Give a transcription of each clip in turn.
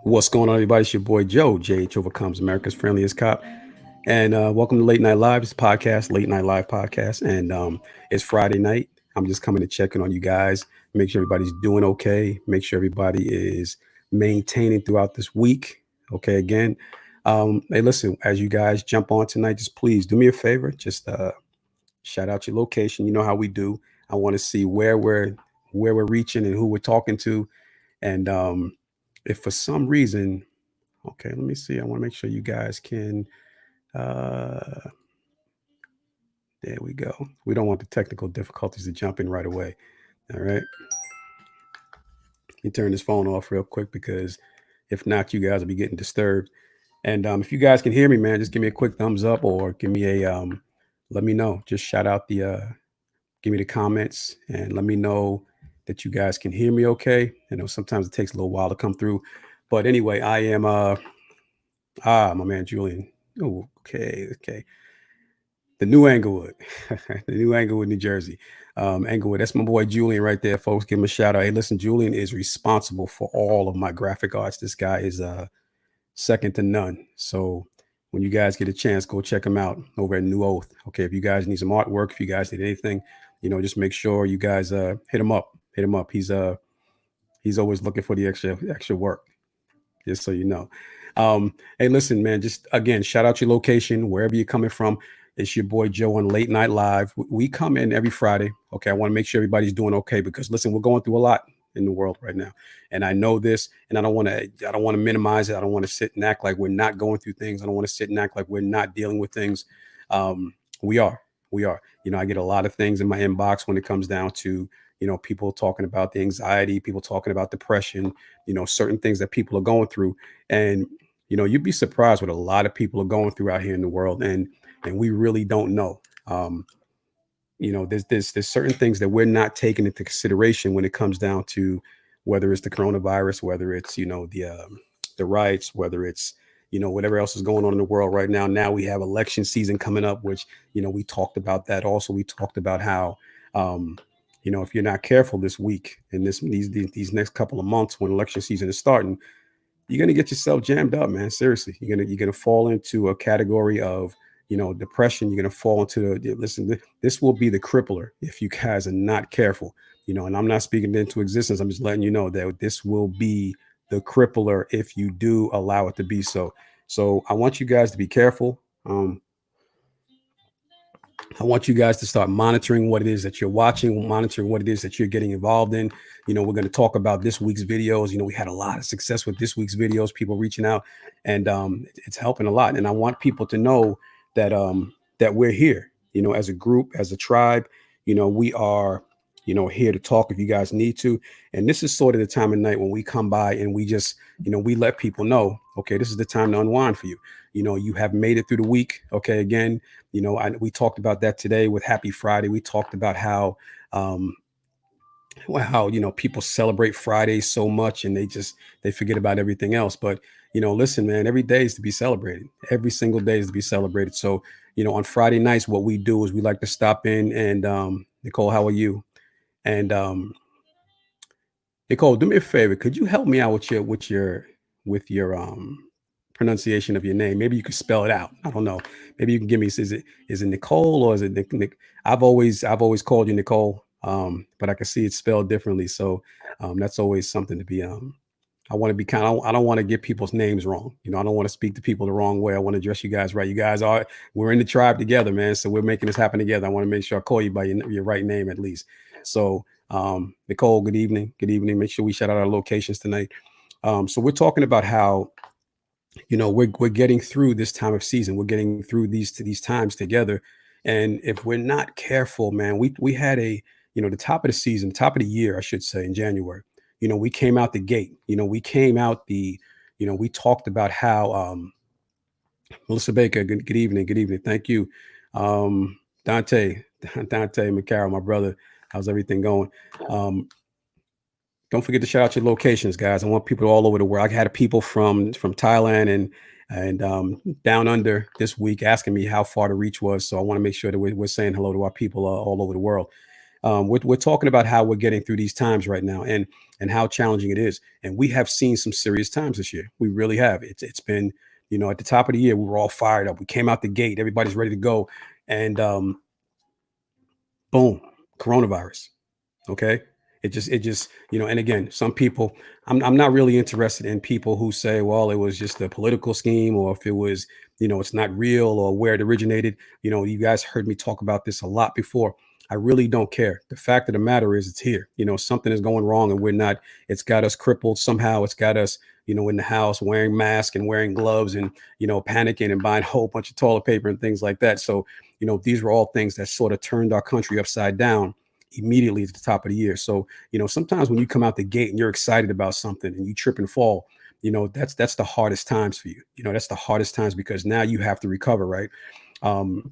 What's going on, everybody? It's your boy Joe. JH Overcomes, America's Friendliest Cop. And welcome to Late Night Live. It's a podcast, Late Night Live podcast. And it's Friday night. I'm just coming to check in on you guys, make sure everybody's doing okay, make sure everybody is maintaining throughout this week. Okay, again. Hey, listen, as you guys jump on tonight, just please do me a favor. Just shout out your location. You know how we do. I want to see where we're reaching and who we're talking to. And if for some reason, okay, let me see. I want to make sure you guys can. Uh, there we go. We don't want the technical difficulties to jump in right away. All right. Let me turn this phone off real quick because if not, you guys will be getting disturbed. And if you guys can hear me, man, just give me a quick thumbs up or give me a let me know. Just shout out give me the comments and let me know that you guys can hear me okay. You know, sometimes it takes a little while to come through. But anyway, I am my man Julian. Oh, okay. The New Englewood, the New Englewood, New Jersey. Englewood, that's my boy Julian right there, folks. Give him a shout out. Hey, listen, Julian is responsible for all of my graphic arts. This guy is second to none. So when you guys get a chance, go check him out over at New Oath. Okay, if you guys need some artwork, if you guys need anything, just make sure you guys hit him up. Hit him up. He's always looking for the extra work. Just so you know. Hey, listen, man. Just again, shout out your location wherever you're coming from. It's your boy Joe on Late Night Live. We come in every Friday. Okay, I want to make sure everybody's doing okay because listen, we're going through a lot in the world right now, and I know this, and I don't want to minimize it. I don't want to sit and act like we're not going through things. I don't want to sit and act like we're not dealing with things. We are, we are. I get a lot of things in my inbox when it comes down to people talking about the anxiety, people talking about depression, certain things that people are going through, and you'd be surprised what a lot of people are going through out here in the world, and we really don't know. There's certain things that we're not taking into consideration when it comes down to whether it's the coronavirus, whether it's the riots, whether it's whatever else is going on in the world right now. Now we have election season coming up, which we talked about that. Also, we talked about how if you're not careful this week and these next couple of months when election season is starting, you're gonna get yourself jammed up, man. Seriously, you're gonna fall into a category of depression. You're gonna fall into listen. This will be the crippler if you guys are not careful. And I'm not speaking into existence. I'm just letting you know that this will be the crippler if you do allow it to be so. So I want you guys to be careful. I want you guys to start monitoring what it is that you're watching, monitoring what it is that you're getting involved in. We're going to talk about this week's videos. We had a lot of success with this week's videos, people reaching out, and it's helping a lot. And I want people to know that we're here, as a group, as a tribe. We are, here to talk if you guys need to. And this is sort of the time of night when we come by and we just, we let people know, okay, this is the time to unwind for you. You have made it through the week. Okay, again, we talked about that today with Happy Friday. We talked about how people celebrate Fridays so much and they forget about everything else. But listen, man, every day is to be celebrated. Every single day is to be celebrated. So on Friday nights, what we do is we like to stop in and Nicole, how are you? And Nicole, do me a favor. Could you help me out with your pronunciation of your name? Maybe you could spell it out. I don't know. Maybe you can give me, is it Nicole or is it Nick? I've always called you Nicole, but I can see it spelled differently. So that's always something to be. I want to be I don't want to get people's names wrong. I don't want to speak to people the wrong way. I want to address you guys right. We're in the tribe together, man. So we're making this happen together. I want to make sure I call you by your right name at least. So Nicole, good evening. Good evening. Make sure we shout out our locations tonight. So we're talking about how we're getting through this time of season. We're getting through these times together, and if we're not careful, man, we had the top of the season, top of the year, I should say, in January. We came out the gate. We came out we talked about how Melissa Baker. Good evening. Good evening. Thank you, Dante Dante McCarroll, my brother. How's everything going? Um, don't forget to shout out your locations, guys. I want people all over the world. I had people from Thailand and down under this week asking me how far the reach was. So I want to make sure that we're saying hello to our people all over the world. we're talking about how we're getting through these times right now, and how challenging it is. And we have seen some serious times this year. We really have. It's been, at the top of the year, we were all fired up. We came out the gate, everybody's ready to go, and boom, coronavirus. Okay. It just, and again, some people, I'm not really interested in people who say, well, it was just a political scheme, or if it was, it's not real, or where it originated. You guys heard me talk about this a lot before. I really don't care. The fact of the matter is, it's here. Something is going wrong, and we're not, it's got us crippled somehow. It's got us, in the house wearing masks and wearing gloves, and, panicking and buying a whole bunch of toilet paper and things like that. So, these were all things that sort of turned our country upside down immediately at the top of the year. So, sometimes when you come out the gate and you're excited about something and you trip and fall, that's the hardest times for you. That's the hardest times, because now you have to recover, right?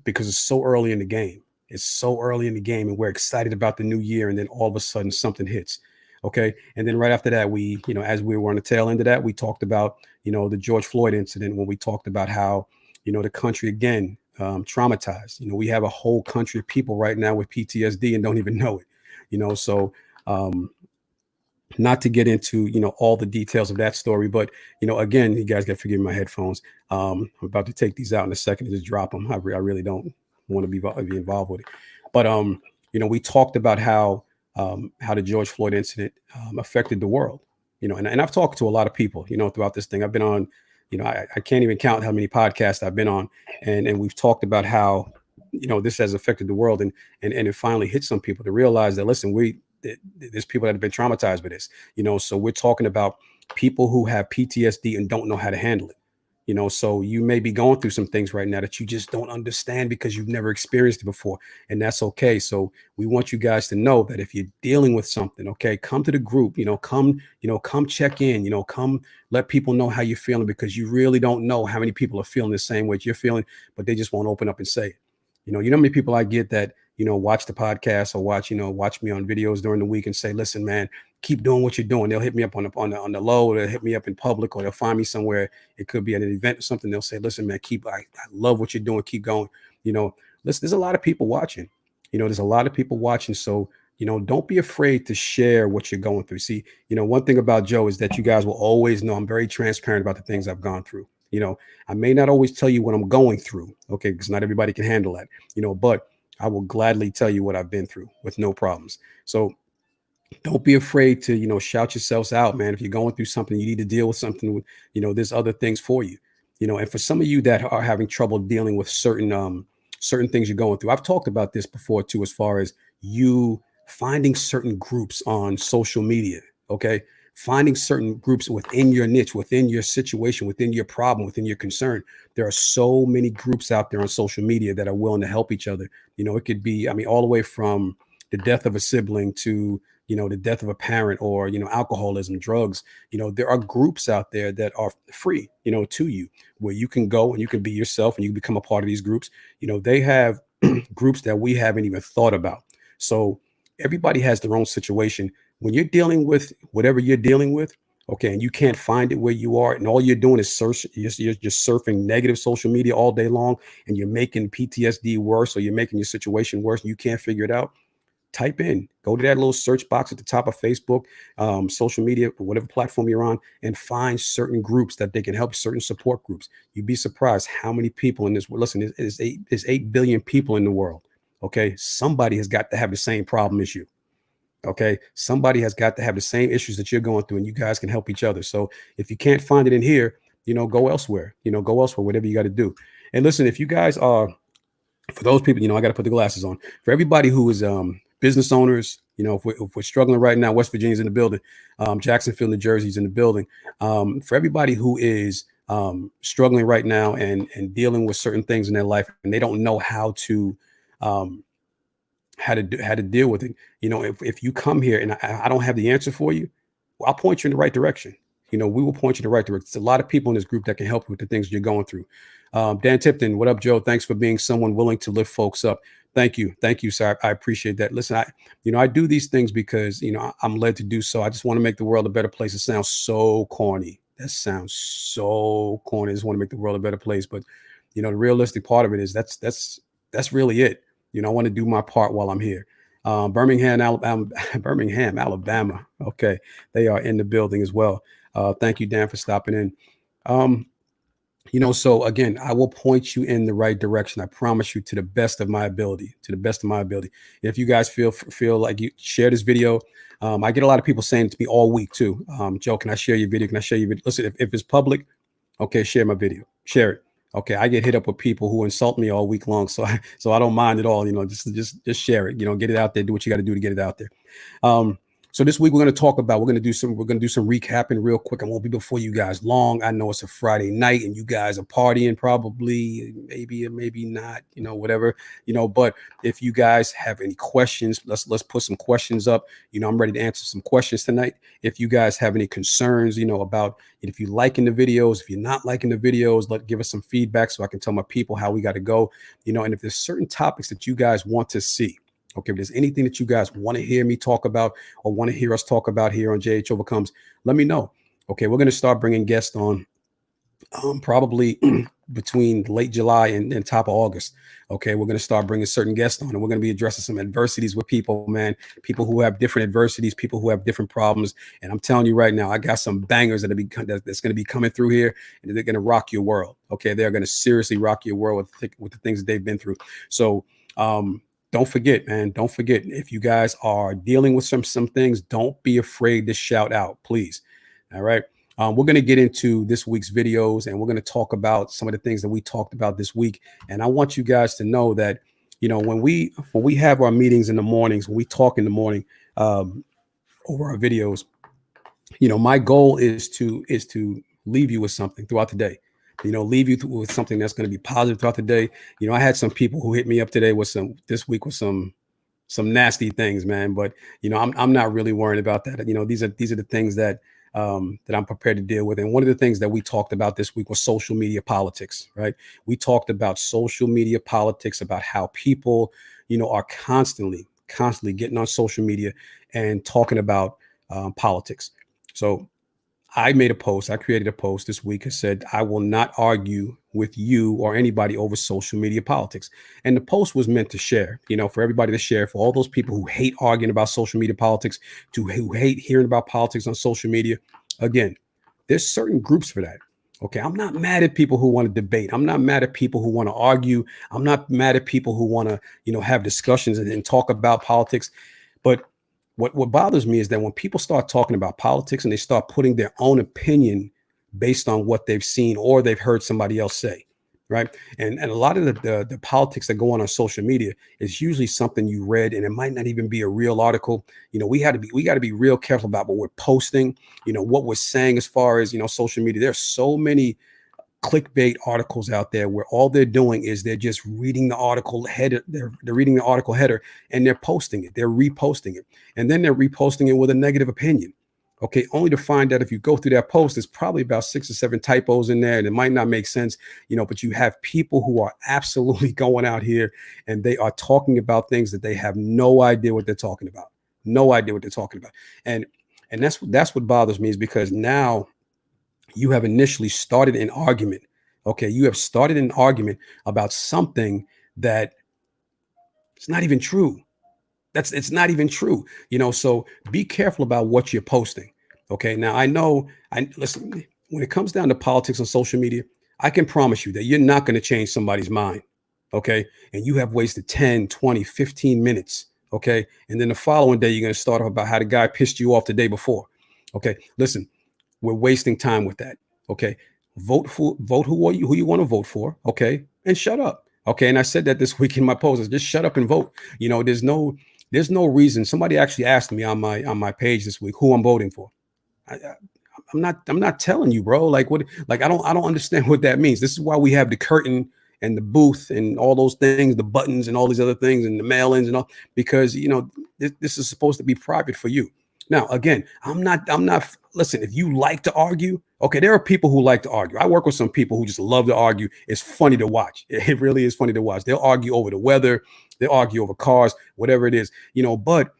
Because it's so early in the game. It's so early in the game, and we're excited about the new year, and then all of a sudden something hits. Okay. And then right after that, we, as we were on the tail end of that, we talked about, the George Floyd incident, when we talked about how, the country again, traumatized. We have a whole country of people right now with PTSD and don't even know it. So not to get into all the details of that story, but again, you guys got to forgive my headphones. I'm about to take these out in a second and just drop them. I really don't want to be involved with it. But we talked about how the George Floyd incident affected the world. And I've talked to a lot of people throughout this thing. I've been on, I can't even count how many podcasts I've been on, and we've talked about how this has affected the world, and it finally hit some people to realize that, listen, there's people that have been traumatized by this. So we're talking about people who have PTSD and don't know how to handle it. So you may be going through some things right now that you just don't understand because you've never experienced it before, and that's okay. So we want you guys to know that if you're dealing with something, okay, come to the group, come check in, come let people know how you're feeling, because you really don't know how many people are feeling the same way you're feeling, but they just won't open up and say it. You know how many people I get that, watch the podcast or watch me on videos during the week and say, listen, man, keep doing what you're doing. They'll hit me up on the low, they'll hit me up in public, or they'll find me somewhere. It could be at an event or something. They'll say, listen, man, I love what you're doing. Keep going. Listen, there's a lot of people watching. There's a lot of people watching. So, don't be afraid to share what you're going through. See, one thing about Joe is that you guys will always know I'm very transparent about the things I've gone through. I may not always tell you what I'm going through, okay, because not everybody can handle that, but I will gladly tell you what I've been through with no problems. So don't be afraid to, shout yourselves out, man. If you're going through something, you need to deal with something, there's other things for you, and for some of you that are having trouble dealing with certain things you're going through, I've talked about this before too, as far as you finding certain groups on social media, okay? Finding certain groups within your niche, within your situation, within your problem, within your concern. There are so many groups out there on social media that are willing to help each other. It could be, all the way from the death of a sibling to, the death of a parent, or, alcoholism, drugs. There are groups out there that are free, to you, where you can go and you can be yourself and you can become a part of these groups. They have groups that we haven't even thought about. So everybody has their own situation. When you're dealing with whatever you're dealing with, okay, and you can't find it where you are, and all you're doing is you're just surfing negative social media all day long, and you're making PTSD worse, or you're making your situation worse, and you can't figure it out, go to that little search box at the top of Facebook, social media, whatever platform you're on, and find certain groups that they can help, certain support groups. You'd be surprised how many people in this world. Listen, there's 8 billion people in the world. Okay. Somebody has got to have the same problem as you. Okay. Somebody has got to have the same issues that you're going through, and you guys can help each other. So if you can't find it in here, go elsewhere, whatever you got to do. And listen, if you guys are, for those people, I got to put the glasses on. For everybody who is business owners, if we're struggling right now, West Virginia's in the building, Jacksonville, New Jersey's in the building. For everybody who is struggling right now and dealing with certain things in their life, and they don't know how to deal with it. If you come here and I don't have the answer for you, well, I'll point you in the right direction. We will point you in the right direction. There's a lot of people in this group that can help you with the things you're going through. Dan Tipton, what up, Joe? Thanks for being someone willing to lift folks up. Thank you, sir. I appreciate that. Listen, I do these things because I'm led to do so. I just want to make the world a better place. It sounds so corny. That sounds so corny. I just want to make the world a better place. But the realistic part of it is that's really it. I want to do my part while I'm here. Birmingham, Alabama. Birmingham, Alabama. Okay, they are in the building as well. Thank you, Dan, for stopping in. Um, so again, I will point you in the right direction. I promise you, to the best of my ability. To the best of my ability. If you guys feel like you share this video, I get a lot of people saying it to me all week too. Joe, can I share your video? Can I share your video? Listen, if it's public, okay, share my video. Share it. Okay, I get hit up with people who insult me all week long, so I don't mind at all. Just share it. Get it out there. Do what you got to do to get it out there. So this week we're going to do some recapping real quick. I won't be before you guys long. I know it's a Friday night and you guys are partying, probably, maybe or maybe not, whatever, but if you guys have any questions, let's put some questions up. I'm ready to answer some questions tonight. If you guys have any concerns, about if you're liking the videos, if you're not liking the videos, give us some feedback so I can tell my people how we got to go, and if there's certain topics that you guys want to see. Okay, if there's anything that you guys want to hear me talk about or want to hear us talk about here on JH Overcomes, let me know. Okay, we're going to start bringing guests on probably between late July and top of August. Okay, we're going to start bringing certain guests on, and we're going to be addressing some adversities with people, man. People who have different adversities, people who have different problems. And I'm telling you right now, I got some bangers that's going to be coming through here, and they're going to rock your world. Okay, they're going to seriously rock your world with the things that they've been through. So, don't forget, man. Don't forget, if you guys are dealing with some things, don't be afraid to shout out, please. All right. We're going to get into this week's videos, and we're going to talk about some of the things that we talked about this week. And I want you guys to know that, when we have our meetings in the mornings, when we talk in the morning over our videos, my goal is to leave you with something throughout the day. Leave you with something that's going to be positive throughout the day. I had some people who hit me up today this week with some nasty things, man. But I'm not really worried about that. These are the things that I'm prepared to deal with. And one of the things that we talked about this week was social media politics, right? We talked about social media politics, about how people, are constantly getting on social media and talking about politics. So I created a post this week that said, I will not argue with you or anybody over social media politics. And the post was meant to share, for everybody to share, for all those people who hate arguing about social media politics, who hate hearing about politics on social media. Again, there's certain groups for that. Okay, I'm not mad at people who want to debate. I'm not mad at people who want to argue. I'm not mad at people who want to, have discussions and talk about politics. But what bothers me is that when people start talking about politics and they start putting their own opinion based on what they've seen or they've heard somebody else say, right? And a lot of the politics that go on social media is usually something you read, and it might not even be a real article. We got to be real careful about what we're posting, what we're saying as far as, social media. There's so many clickbait articles out there where all they're doing is they're just reading the article header. They're reading the article header and they're posting it. They're reposting it. And then they're reposting it with a negative opinion. Okay. Only to find out if you go through that post, there's probably about 6 or 7 typos in there and it might not make sense, but you have people who are absolutely going out here and they are talking about things that they have no idea what they're talking about. No idea what they're talking about. And that's what bothers me, is because now you have initially started an argument. Okay. You have started an argument about something that it's not even true. It's not even true. So be careful about what you're posting. Okay. Now listen, when it comes down to politics on social media, I can promise you that you're not going to change somebody's mind. Okay. And you have wasted 10, 20, 15 minutes. Okay. And then the following day, you're going to start off about how the guy pissed you off the day before. Okay. Listen, we're wasting time with that. Okay. Vote who you want to vote for. Okay. And shut up. Okay. And I said that this week in my post, just shut up and vote. There's no reason. Somebody actually asked me on my page this week who I'm voting for. I'm not telling you, bro. Like what? Like I don't understand what that means. This is why we have the curtain and the booth and all those things, the buttons and all these other things and the mail-ins and all, because this is supposed to be private for you. Now, again, I'm not, listen, if you like to argue, okay, there are people who like to argue. I work with some people who just love to argue. It's funny to watch. It really is funny to watch. They'll argue over the weather. They'll argue over cars, whatever it is, but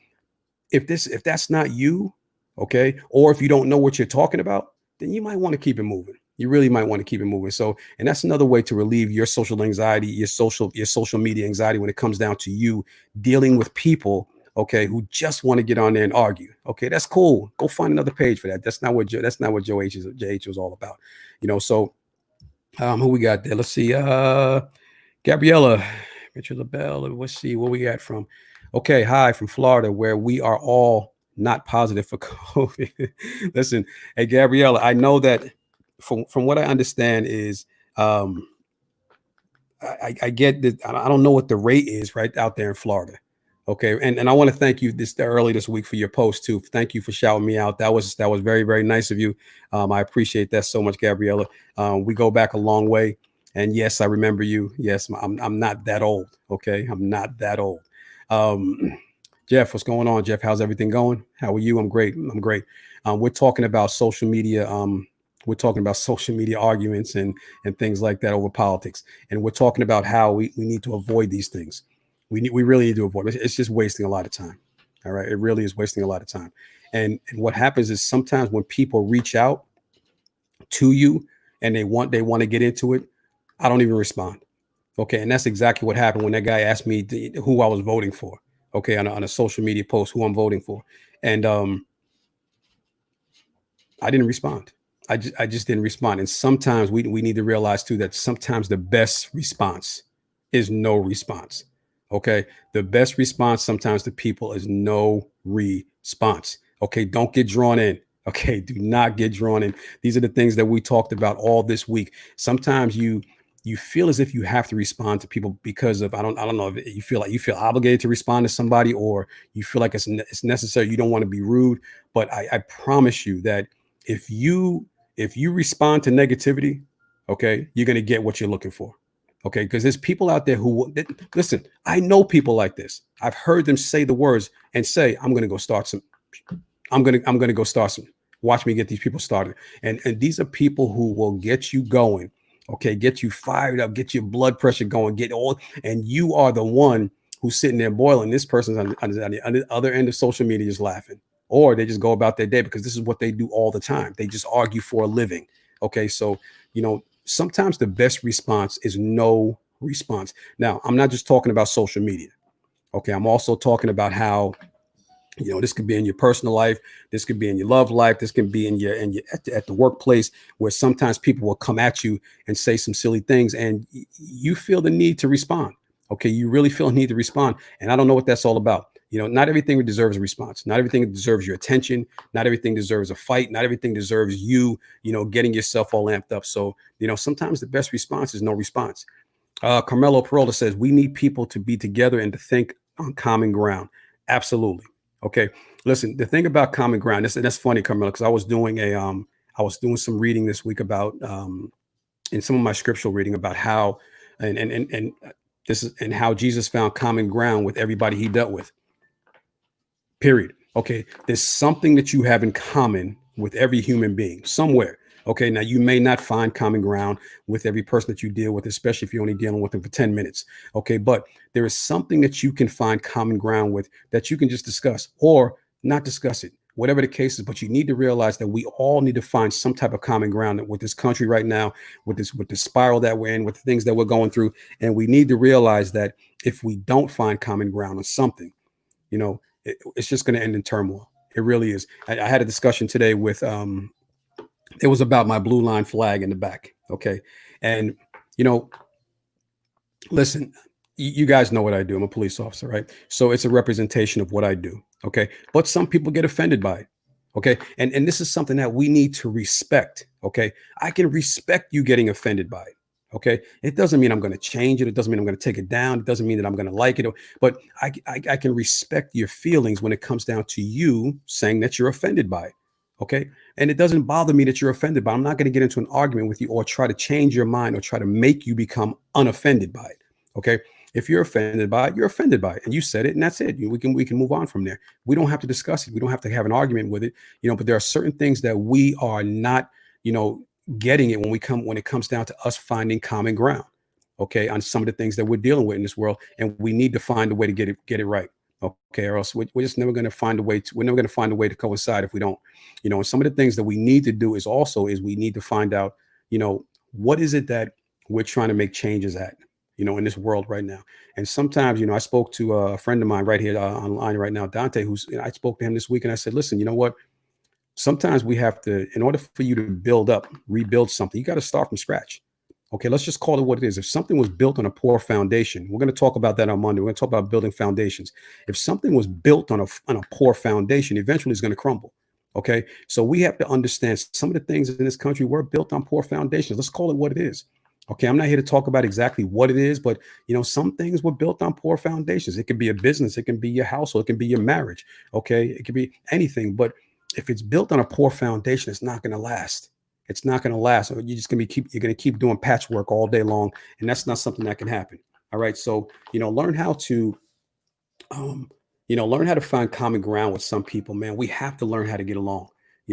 if that's not you, okay, or if you don't know what you're talking about, then you might want to keep it moving. You really might want to keep it moving. So, and that's another way to relieve your social anxiety, your social media anxiety when it comes down to you dealing with people okay, who just want to get on there and argue. Okay, that's cool. Go find another page for that. That's not what JH was all about. So who we got there? Let's see. Gabriella, Richard LaBelle. Let's see what we got from. Okay, hi from Florida, where we are all not positive for COVID. Listen, hey Gabriella, I know that from what I understand is I get that. I don't know what the rate is right out there in Florida. Okay, and I want to thank you early this week for your post too. Thank you for shouting me out. That was very, very nice of you. I appreciate that so much, Gabriella. We go back a long way, and yes, I remember you. Yes, I'm not that old. Okay, I'm not that old. Jeff, what's going on, Jeff? How's everything going? How are you? I'm great. I'm great. We're talking about social media. We're talking about social media arguments and things like that over politics, and we're talking about how we need to avoid these things. We really need to avoid it. It's just wasting a lot of time. All right, it really is wasting a lot of time. And what happens is sometimes when people reach out to you and they want to get into it, I don't even respond. Okay, and that's exactly what happened when that guy asked me who I was voting for. Okay, on a social media post, who I'm voting for, and I didn't respond. I just didn't respond. And sometimes we need to realize too that sometimes the best response is no response. Okay, the best response sometimes to people is no response. Okay, don't get drawn in. Okay, do not get drawn in. These are the things that we talked about all this week. Sometimes you feel as if you have to respond to people because of I don't know if you feel like you feel obligated to respond to somebody, or you feel like it's necessary. You don't want to be rude, but I promise you that if you respond to negativity, okay, you're going to get what you're looking for. Okay, because there's people out there who listen. I know people like this. I've heard them say the words and say, "I'm going to go start some. I'm going to go start some. Watch me get these people started." And these are people who will get you going. Okay, get you fired up, get your blood pressure going, and you are the one who's sitting there boiling. This person's on the other end of social media just laughing, or they just go about their day because this is what they do all the time. They just argue for a living. Okay, so sometimes the best response is no response. Now, I'm not just talking about social media. Okay, I'm also talking about how this could be in your personal life, this could be in your love life, this can be in your at the workplace, where sometimes people will come at you and say some silly things, and you feel the need to respond. Okay, you really feel a need to respond, and I don't know what that's all about. Not everything deserves a response. Not everything deserves your attention. Not everything deserves a fight. Not everything deserves you, getting yourself all amped up. So, sometimes the best response is no response. Carmelo Perola says we need people to be together and to think on common ground. Absolutely. Okay. Listen, the thing about common ground, that's funny, Carmelo, because I was doing some reading this week about in some of my scriptural reading about how and this is and how Jesus found common ground with everybody he dealt with. Period. Okay. There's something that you have in common with every human being somewhere. Okay. Now you may not find common ground with every person that you deal with, especially if you're only dealing with them for 10 minutes. Okay. But there is something that you can find common ground with that you can just discuss or not discuss it, whatever the case is. But you need to realize that we all need to find some type of common ground with this country right now, with the spiral that we're in, with the things that we're going through. And we need to realize that if we don't find common ground on something, it's just going to end in turmoil. It really is. I had a discussion today with it was about my blue line flag in the back. Okay. And, listen, you guys know what I do. I'm a police officer, right? So it's a representation of what I do. Okay. But some people get offended by it. Okay. And this is something that we need to respect. Okay. I can respect you getting offended by it. Okay. It doesn't mean I'm going to change it. It doesn't mean I'm going to take it down. It doesn't mean that I'm going to like it. But I can respect your feelings when it comes down to you saying that you're offended by it. Okay. And it doesn't bother me that you're offended, but I'm not going to get into an argument with you or try to change your mind or try to make you become unoffended by it. Okay. If you're offended by it, you're offended by it. And you said it, and that's it. We can move on from there. We don't have to discuss it. We don't have to have an argument with it. But there are certain things that we are not, getting it when it comes down to us finding common ground. Okay. On some of the things that we're dealing with in this world. And we need to find a way to get it right. Okay, or else we're just never going to find a way to coincide if we don't, and some of the things that we need to do is we need to find out, what is it that we're trying to make changes at, in this world right now. And sometimes, I spoke to a friend of mine right here online right now, Dante, I spoke to him this week, and I said, listen, you know what? Sometimes we have to, in order for you to rebuild something, you got to start from scratch. Okay, let's just call it what it is. If something was built on a poor foundation, we're going to talk about that on Monday. We're going to talk about building foundations. If something was built on a poor foundation, eventually it's going to crumble. Okay, so we have to understand some of the things in this country were built on poor foundations. Let's call it what it is. Okay, I'm not here to talk about exactly what it is, but some things were built on poor foundations. It could be a business, it can be your household, it can be your marriage. Okay, it could be anything, but if it's built on a poor foundation, it's not going to last. It's not going to last. You're just going to you're going to keep doing patchwork all day long, and that's not something that can happen. All right, so learn how to, learn how to find common ground with some people. Man, we have to learn how to get along.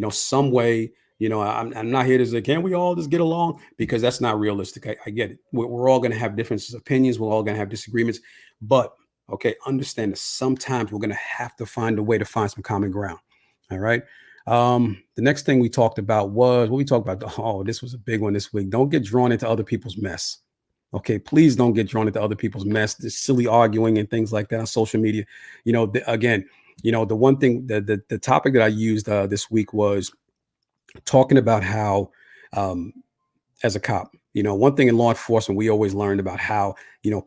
Some way. I'm not here to say, can we all just get along? Because that's not realistic. I get it. We're all going to have differences of opinions. We're all going to have disagreements. But, okay, understand that sometimes we're going to have to find a way to find some common ground. All right. The next thing we talked about was what we talked about. Oh, this was a big one this week. Don't get drawn into other people's mess. Okay, please don't get drawn into other people's mess, this silly arguing and things like that on social media. Again, the one thing, the topic that I used this week was talking about how, as a cop, one thing in law enforcement, we always learned about how,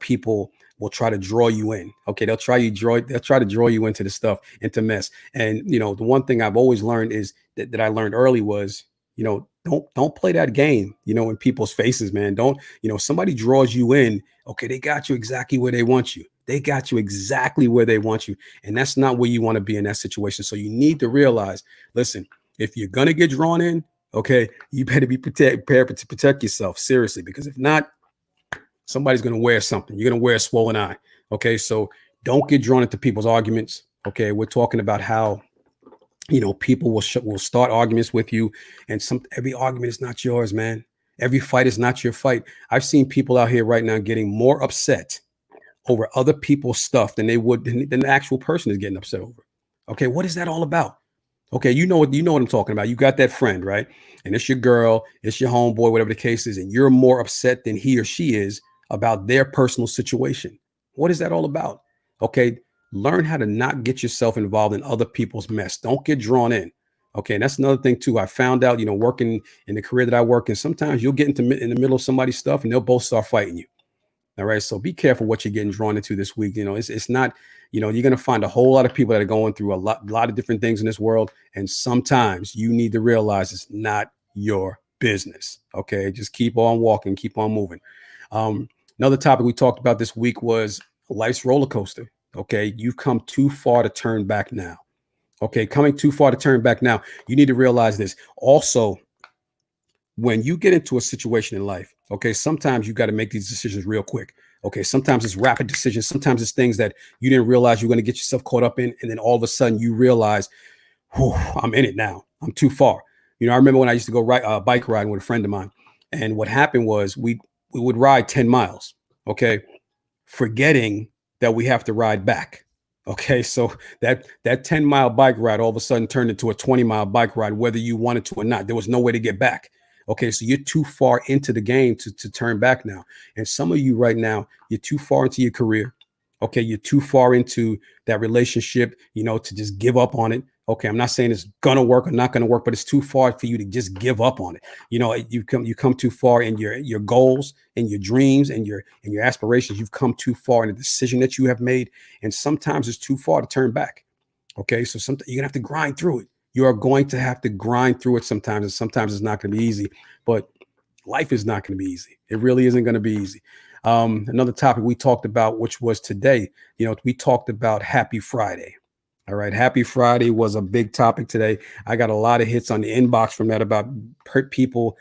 people will try to draw you in. Okay, they'll try to draw you into the stuff, into mess. And the one thing I've always learned is that I learned early was, don't play that game, in people's faces, man. Don't, somebody draws you in. Okay, they got you exactly where they want you. They got you exactly where they want you. And that's not where you want to be in that situation. So you need to realize, listen, if you're gonna get drawn in, okay, you better be prepared to protect yourself, seriously, because if not, somebody's gonna wear something. You're gonna wear a swollen eye. Okay, so don't get drawn into people's arguments. Okay, we're talking about how people will start arguments with you, and every argument is not yours, man. Every fight is not your fight. I've seen people out here right now getting more upset over other people's stuff than the actual person is getting upset over. Okay, what is that all about? Okay, you know what I'm talking about. You got that friend, right? And it's your girl, it's your homeboy, whatever the case is, and you're more upset than he or she is about their personal situation. What is that all about? Okay, learn how to not get yourself involved in other people's mess. Don't get drawn in. Okay, and that's another thing too. I found out, working in the career that I work in, sometimes you'll get in the middle of somebody's stuff and they'll both start fighting you. All right, so be careful what you're getting drawn into this week. It's not. You're going to find a whole lot of people that are going through a lot of different things in this world. And sometimes you need to realize it's not your business. Okay, just keep on walking, keep on moving. Another topic we talked about this week was life's roller coaster. Okay, you've come too far to turn back now. Okay, coming too far to turn back now. You need to realize this. Also, when you get into a situation in life, okay, sometimes you got to make these decisions real quick. Okay, sometimes it's rapid decisions. Sometimes it's things that you didn't realize you're going to get yourself caught up in. And then all of a sudden you realize, I'm in it now. I'm too far. I remember when I used to go bike riding with a friend of mine. And what happened was we would ride 10 miles, okay, forgetting that we have to ride back. Okay, so that 10-mile bike ride all of a sudden turned into a 20-mile bike ride, whether you wanted to or not. There was no way to get back. Okay, so you're too far into the game to turn back now. And some of you right now, you're too far into your career. Okay, you're too far into that relationship, to just give up on it. Okay, I'm not saying it's gonna work or not gonna work, but it's too far for you to just give up on it. You come too far in your goals and your dreams and your aspirations. You've come too far in the decision that you have made, and sometimes it's too far to turn back. Okay, so sometimes you're gonna have to grind through it. You are going to have to grind through it sometimes, and sometimes it's not going to be easy, but life is not going to be easy. It really isn't going to be easy. Another topic we talked about, which was today, we talked about Happy Friday. All right. Happy Friday was a big topic today. I got a lot of hits on the inbox from that about people,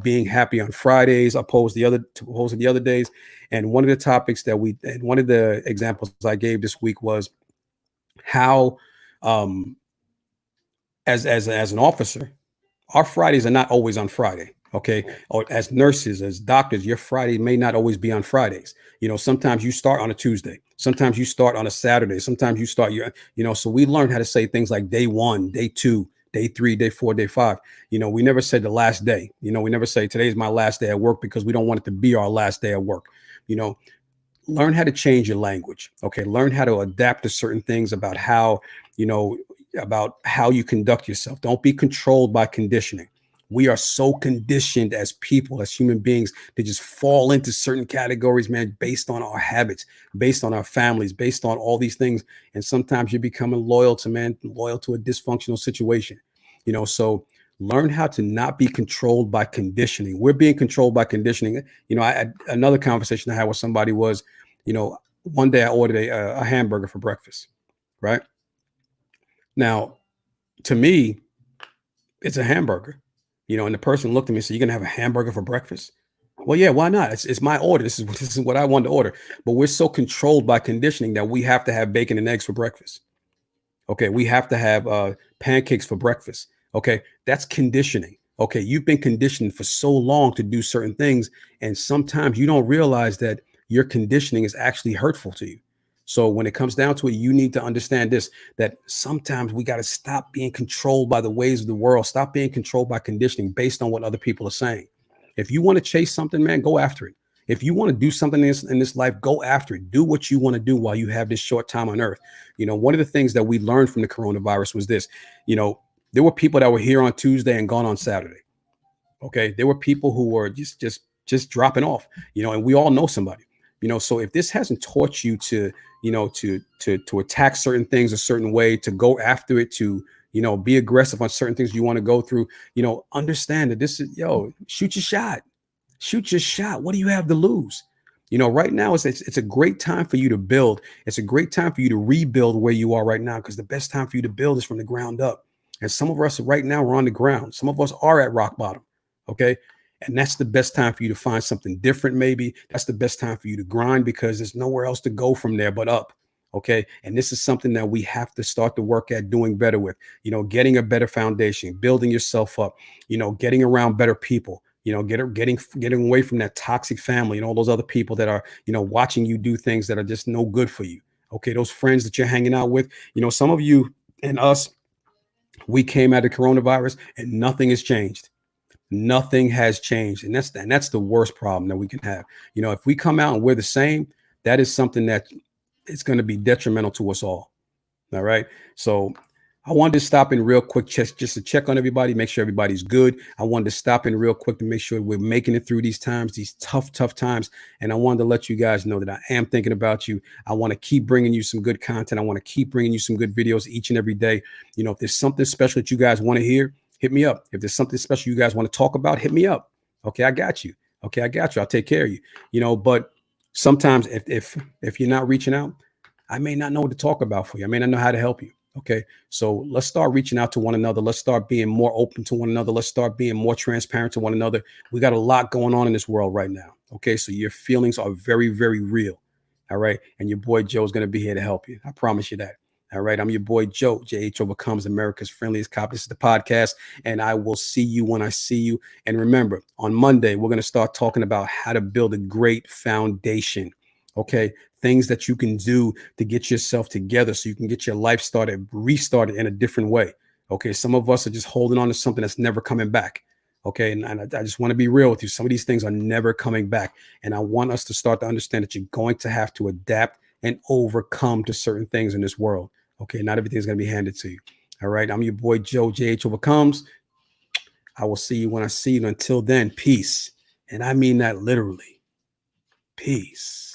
being happy on Fridays opposed to the other days. And one of the topics one of the examples I gave this week was how, as an officer, our Fridays are not always on Friday. Okay. Or as nurses, as doctors, your Friday may not always be on Fridays. Sometimes you start on a Tuesday. Sometimes you start on a Saturday. Sometimes you start so we learned how to say things like day 1, day 2, day 3, day 4, day 5. We never said the last day. We never say today's my last day at work because we don't want it to be our last day at work. learn how to change your language. Okay. Learn how to adapt to certain things about how, you know, about how you conduct yourself. Don't be controlled by conditioning. We are so conditioned as people, as human beings, to just fall into certain categories, man, based on our habits, based on our families, based on all these things. And sometimes you're becoming loyal to a dysfunctional situation. So learn how to not be controlled by conditioning. We're being controlled by conditioning. Another conversation I had with somebody was, one day I ordered a hamburger for breakfast, right? Now, to me, it's a hamburger, and the person looked at me and said, "You're gonna have a hamburger for breakfast?" Well, yeah, why not? It's my order. This is what I wanted to order. But we're so controlled by conditioning that we have to have bacon and eggs for breakfast. Okay, we have to have pancakes for breakfast. Okay, that's conditioning. Okay, you've been conditioned for so long to do certain things, and sometimes you don't realize that your conditioning is actually hurtful to you. So when it comes down to it, you need to understand this: that sometimes we got to stop being controlled by the ways of the world. Stop being controlled by conditioning based on what other people are saying. If you want to chase something, man, go after it. If you want to do something in this life, go after it. Do what you want to do while you have this short time on earth. One of the things that we learned from the coronavirus was this. There were people that were here on Tuesday and gone on Saturday. Okay, there were people who were just dropping off. And we all know somebody. So if this hasn't taught you to to attack certain things a certain way, to go after it, to be aggressive on certain things you want to go through, understand that this is shoot your shot. Shoot your shot. What do you have to lose? Right now it's a great time for you to build. It's a great time for you to rebuild where you are right now, because the best time for you to build is from the ground up. And some of us right now are on the ground. Some of us are at rock bottom. Okay. And that's the best time for you to find something different. Maybe that's the best time for you to grind, because there's nowhere else to go from there but up. Okay. And this is something that we have to start to work at doing better with, getting a better foundation, building yourself up, getting around better people, getting away from that toxic family and all those other people that are, watching you do things that are just no good for you. Okay. Those friends that you're hanging out with, some of you and us, we came out of coronavirus and nothing has changed. Nothing has changed. And that's the worst problem that we can have. If we come out and we're the same, that is something that it's going to be detrimental to us all. All right. So I wanted to stop in real quick just to check on everybody, make sure everybody's good. I wanted to stop in real quick to make sure we're making it through these times, these tough times. And I wanted to let you guys know that I am thinking about you. I want to keep bringing you some good content. I want to keep bringing you some good videos each and every day. If there's something special that you guys want to hear, hit me up. If there's something special you guys want to talk about, hit me up. Okay, I got you. Okay, I got you. I'll take care of you. But sometimes if you're not reaching out, I may not know what to talk about for you. I may not know how to help you. Okay. So let's start reaching out to one another. Let's start being more open to one another. Let's start being more transparent to one another. We got a lot going on in this world right now. Okay. So your feelings are very, very real. All right. And your boy Joe is going to be here to help you. I promise you that. All right. I'm your boy Joe. JH Overcomes, America's Friendliest Cop. This is the podcast, and I will see you when I see you. And remember, on Monday, we're going to start talking about how to build a great foundation. Okay. Things that you can do to get yourself together so you can get your life restarted in a different way. Okay. Some of us are just holding on to something that's never coming back. Okay. And I just want to be real with you. Some of these things are never coming back. And I want us to start to understand that you're going to have to adapt and overcome to certain things in this world. Okay. Not everything's going to be handed to you. All right. I'm your boy, Joe, JH Overcomes. I will see you when I see you. Until then, peace. And I mean that literally. Peace.